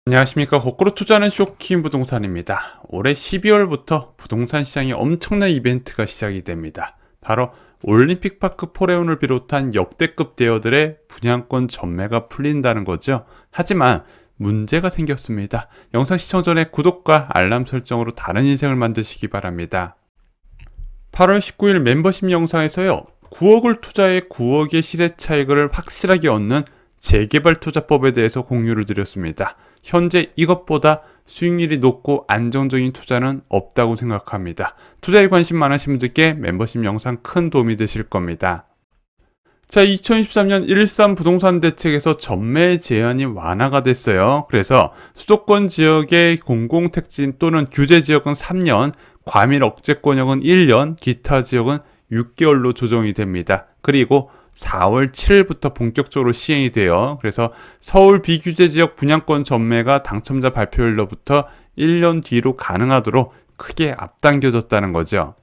안녕하십니까. 거꾸로 투자하는 쇼킹 부동산입니다. 올해 12월부터 부동산 시장에 엄청난 이벤트가 시작이 됩니다. 바로 올림픽파크 포레온을 비롯한 역대급 대여들의 분양권 전매가 풀린다는 거죠. 하지만 문제가 생겼습니다. 영상 시청 전에 구독과 알람 설정으로 다른 인생을 만드시기 바랍니다. 8월 19일 멤버십 영상에서요, 9억을 투자해 9억의 시세 차익을 확실하게 얻는 재개발 투자법에 대해서 공유를 드렸습니다. 현재 이것보다 수익률이 높고 안정적인 투자는 없다고 생각합니다. 투자에 관심 많으신 분들께 멤버십 영상 큰 도움이 되실 겁니다. 자, 2023년 1.3 부동산 대책에서 전매 제한이 완화가 됐어요. 그래서 수도권 지역의 공공택지 또는 규제 지역은 3년, 과밀 억제권역은 1년, 기타 지역은 6개월로 조정이 됩니다. 그리고 4월 7일부터 본격적으로 시행이 돼요. 그래서 서울 비규제 지역 분양권 전매가 당첨자 발표일로부터 1년 뒤로 가능하도록 크게 앞당겨졌다는 거죠.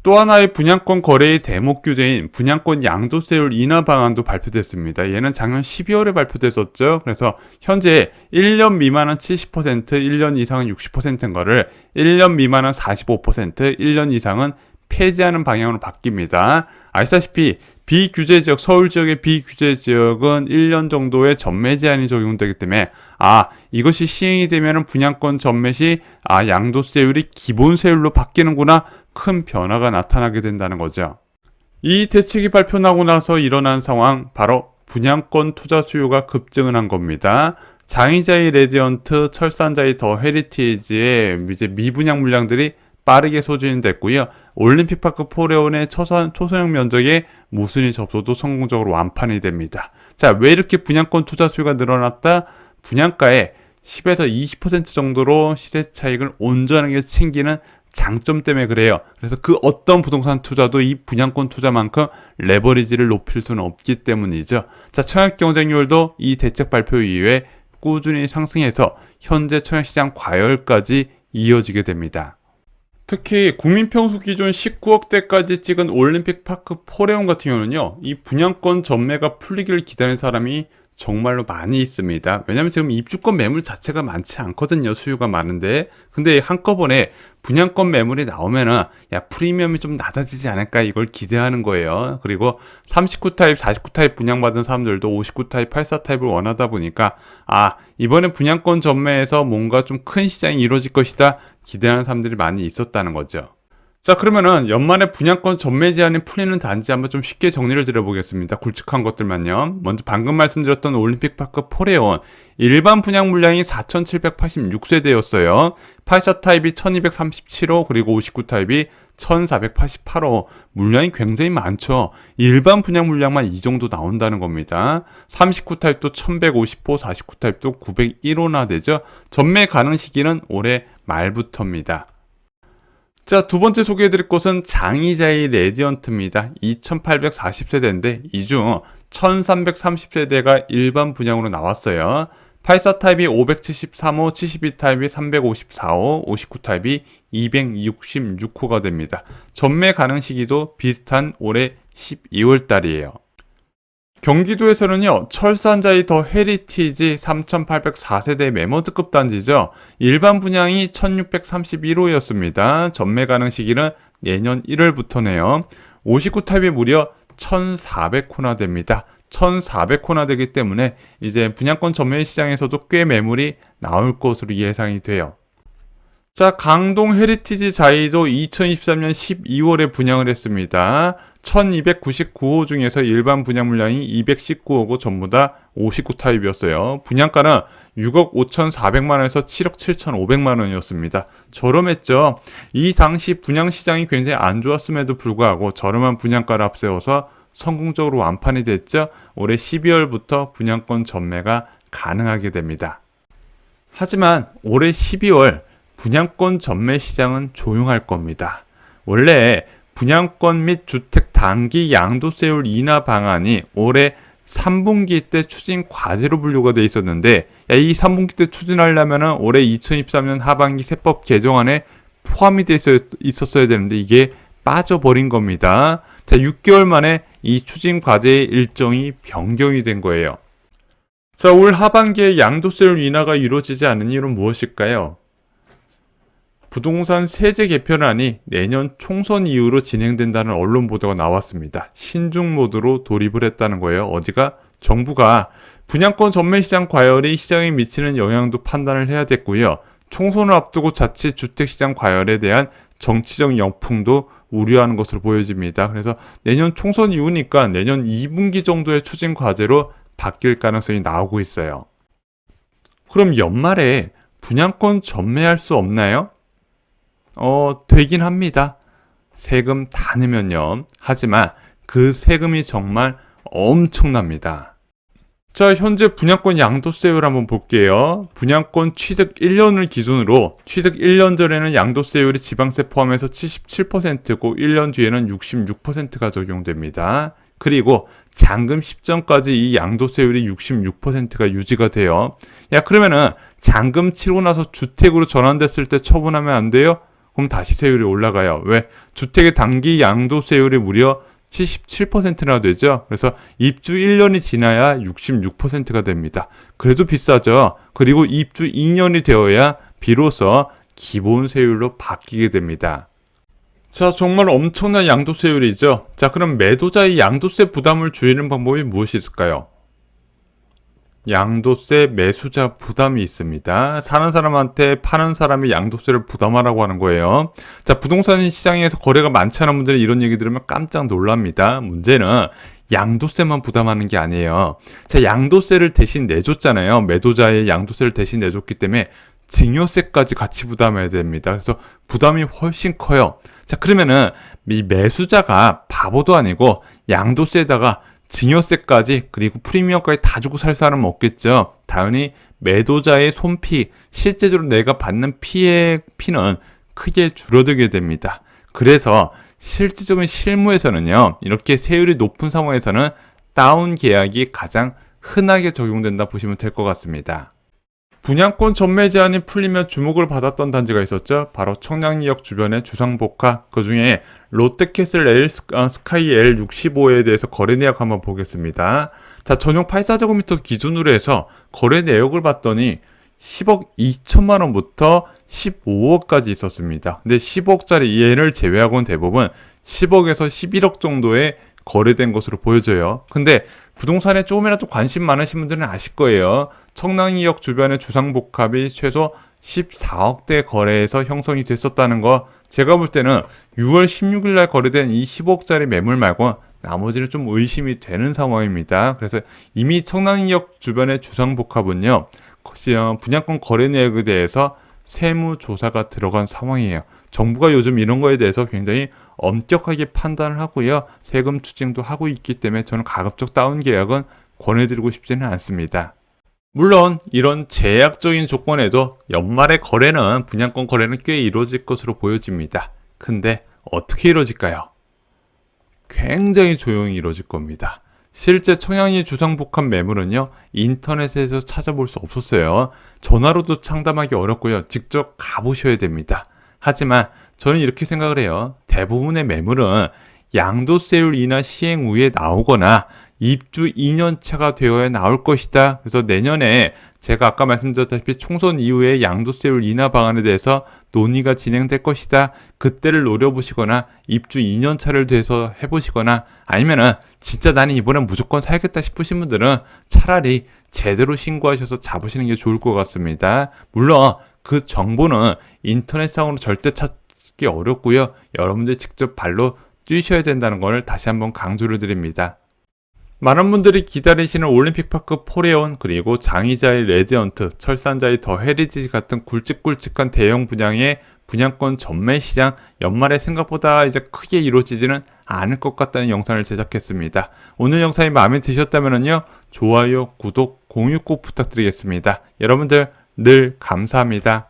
또 하나의 분양권 거래의 대목 규제인 분양권 양도세율 인하 방안도 발표됐습니다. 얘는 작년 12월에 발표됐었죠. 그래서 현재 1년 미만은 70%, 1년 이상은 60%인 거를 1년 미만은 45%, 1년 이상은 폐지하는 방향으로 바뀝니다. 아시다시피 비규제 지역, 서울 지역의 비규제 지역은 1년 정도의 전매 제한이 적용되기 때문에 이것이 시행이 되면 분양권 전매 시 양도세율이 기본세율로 바뀌는구나, 큰 변화가 나타나게 된다는 거죠. 이 대책이 발표나고 나서 일어난 상황, 바로 분양권 투자 수요가 급증을 한 겁니다. 장의자이 레디언트, 철산자이 더 헤리티지의 이제 미분양 물량들이 빠르게 소진이 됐고요. 올림픽파크 포레온의 초소형 면적의 무순위 접수도 성공적으로 완판이 됩니다. 자, 왜 이렇게 분양권 투자 수요가 늘어났다? 분양가의 10에서 20% 정도로 시세 차익을 온전하게 챙기는 장점 때문에 그래요. 그래서 그 어떤 부동산 투자도 이 분양권 투자만큼 레버리지를 높일 수는 없기 때문이죠. 자, 청약 경쟁률도 이 대책 발표 이후에 꾸준히 상승해서 현재 청약시장 과열까지 이어지게 됩니다. 특히 국민평수 기준 19억대까지 찍은 올림픽파크 포레온 같은 경우는요, 이 분양권 전매가 풀리기를 기다리는 사람이 정말로 많이 있습니다. 왜냐면 지금 입주권 매물 자체가 많지 않거든요. 수요가 많은데. 근데 한꺼번에 분양권 매물이 나오면은 프리미엄이 좀 낮아지지 않을까, 이걸 기대하는 거예요. 그리고 39 타입, 49 타입 분양받은 사람들도 59 타입, 84 타입을 원하다 보니까 이번에 분양권 전매에서 뭔가 좀 큰 시장이 이루어질 것이다 기대하는 사람들이 많이 있었다는 거죠. 자, 그러면은 연말에 분양권 전매 제한이 풀리는 단지 한번 좀 쉽게 정리를 드려보겠습니다. 굵직한 것들만요. 먼저 방금 말씀드렸던 올림픽파크 포레온, 일반 분양 물량이 4,786세대였어요. 84 타입이 1,237호, 그리고 59 타입이 1,488호. 물량이 굉장히 많죠. 일반 분양 물량만 이 정도 나온다는 겁니다. 39 타입도 1,150호, 49 타입도 901호나 되죠. 전매 가능 시기는 올해 말부터입니다. 자, 두 번째 소개해드릴 곳은 장의자이 레디언트입니다. 2840세대인데 이 중 1330세대가 일반 분양으로 나왔어요. 84 타입이 573호, 72 타입이 354호, 59 타입이 266호가 됩니다. 전매 가능 시기도 비슷한 올해 12월 달이에요. 경기도에서는요, 철산자이 더 헤리티지 3804세대 매머드급 단지죠. 일반 분양이 1631호였습니다. 전매 가능 시기는 내년 1월부터네요. 59 타입이 무려 1400호나 됩니다. 1400호나 되기 때문에 이제 분양권 전매 시장에서도 꽤 매물이 나올 것으로 예상이 돼요. 자, 강동 헤리티지 자이도 2023년 12월에 분양을 했습니다. 1299호 중에서 일반 분양 물량이 219호고 전부 다 59 타입이었어요. 분양가는 6억 5,400만원에서 7억 7,500만원이었습니다. 저렴했죠. 이 당시 분양시장이 굉장히 안 좋았음에도 불구하고 저렴한 분양가를 앞세워서 성공적으로 완판이 됐죠. 올해 12월부터 분양권 전매가 가능하게 됩니다. 하지만 올해 12월 분양권 전매 시장은 조용할 겁니다. 원래 분양권 및 주택 단기 양도세율 인하 방안이 올해 3분기 때 추진 과제로 분류가 돼 있었는데, 이 3분기 때 추진하려면 올해 2023년 하반기 세법 개정안에 포함이 돼 있었어야 되는데 이게 빠져버린 겁니다. 자, 6개월 만에 이 추진 과제의 일정이 변경이 된 거예요. 자, 올 하반기에 양도세율 인하가 이루어지지 않은 이유는 무엇일까요? 부동산 세제 개편안이 내년 총선 이후로 진행된다는 언론 보도가 나왔습니다. 신중 모드로 돌입을 했다는 거예요. 어디가? 정부가 분양권 전매 시장 과열이 시장에 미치는 영향도 판단을 해야 됐고요. 총선을 앞두고 자칫 주택시장 과열에 대한 정치적 역풍도 우려하는 것으로 보여집니다. 그래서 내년 총선 이후니까 내년 2분기 정도의 추진 과제로 바뀔 가능성이 나오고 있어요. 그럼 연말에 분양권 전매할 수 없나요? 되긴 합니다. 세금 다 내면요. 하지만 그 세금이 정말 엄청납니다. 자, 현재 분양권 양도세율 한번 볼게요. 분양권 취득 1년을 기준으로 취득 1년 전에는 양도세율이 지방세 포함해서 77%고 1년 뒤에는 66%가 적용됩니다. 그리고 잔금 시점까지 이 양도세율이 66%가 유지가 돼요. 야, 그러면은 잔금 치르고 나서 주택으로 전환됐을 때 처분하면 안 돼요? 그럼 다시 세율이 올라가요. 왜? 주택의 단기 양도세율이 무려 77%나 되죠. 그래서 입주 1년이 지나야 66%가 됩니다. 그래도 비싸죠. 그리고 입주 2년이 되어야 비로소 기본 세율로 바뀌게 됩니다. 자, 정말 엄청난 양도세율이죠. 자, 그럼 매도자의 양도세 부담을 줄이는 방법이 무엇이 있을까요? 양도세 매수자 부담이 있습니다. 사는 사람한테 파는 사람이 양도세를 부담하라고 하는 거예요. 자, 부동산 시장에서 거래가 많지 않은 분들이 이런 얘기 들으면 깜짝 놀랍니다. 문제는 양도세만 부담하는 게 아니에요. 자, 양도세를 대신 내줬잖아요. 매도자의 양도세를 대신 내줬기 때문에 증여세까지 같이 부담해야 됩니다. 그래서 부담이 훨씬 커요. 자, 그러면은 이 매수자가 바보도 아니고 양도세에다가 증여세까지 그리고 프리미엄까지 다 주고 살 사람은 없겠죠. 당연히 매도자의 손피, 실제적으로 내가 받는 피는 크게 줄어들게 됩니다. 그래서 실질적인 실무에서는요, 이렇게 세율이 높은 상황에서는 다운 계약이 가장 흔하게 적용된다 보시면 될 것 같습니다. 분양권 전매 제한이 풀리면 주목을 받았던 단지가 있었죠. 바로 청량리역 주변의 주상복합, 그 중에 롯데캐슬 L 스카이 L65에 대해서 거래 내역 한번 보겠습니다. 자, 전용 84제곱미터 기준으로 해서 거래 내역을 봤더니 10억 2천만 원부터 15억까지 있었습니다. 근데 10억짜리 얘를 제외하고는 대부분 10억에서 11억 정도에 거래된 것으로 보여져요. 근데 부동산에 조금이라도 관심 많으신 분들은 아실 거예요. 청량리역 주변의 주상복합이 최소 14억대 거래에서 형성이 됐었다는 거, 제가 볼 때는 6월 16일 날 거래된 이 15억짜리 매물 말고 나머지는 좀 의심이 되는 상황입니다. 그래서 이미 청량리역 주변의 주상복합은요, 분양권 거래 내역에 대해서 세무조사가 들어간 상황이에요. 정부가 요즘 이런 거에 대해서 굉장히 엄격하게 판단을 하고요. 세금 추징도 하고 있기 때문에 저는 가급적 다운 계약은 권해드리고 싶지는 않습니다. 물론 이런 제약적인 조건에도 연말에 분양권 거래는 꽤 이루어질 것으로 보여집니다. 근데 어떻게 이루어질까요? 굉장히 조용히 이루어질 겁니다. 실제 청량리 주상복합 매물은요, 인터넷에서 찾아볼 수 없었어요. 전화로도 상담하기 어렵고요. 직접 가보셔야 됩니다. 하지만 저는 이렇게 생각을 해요. 대부분의 매물은 양도세율 인하 시행 후에 나오거나 입주 2년차가 되어야 나올 것이다. 그래서 내년에 제가 아까 말씀드렸다시피 총선 이후에 양도세율 인하 방안에 대해서 논의가 진행될 것이다. 그때를 노려보시거나 입주 2년차를 돼서 해보시거나, 아니면은 진짜 나는 이번엔 무조건 사야겠다 싶으신 분들은 차라리 제대로 신고하셔서 잡으시는 게 좋을 것 같습니다. 물론 그 정보는 인터넷상으로 절대 찾기 어렵고요. 여러분들 직접 발로 뛰셔야 된다는 걸 다시 한번 강조를 드립니다. 많은 분들이 기다리시는 올림픽파크 포레온, 그리고 장의자의 레디언트, 철산자의 더 헤리지 같은 굵직굵직한 대형 분양의 분양권 전매 시장, 연말에 생각보다 이제 크게 이루어지지는 않을 것 같다는 영상을 제작했습니다. 오늘 영상이 마음에 드셨다면요, 좋아요, 구독, 공유 꼭 부탁드리겠습니다. 여러분들 늘 감사합니다.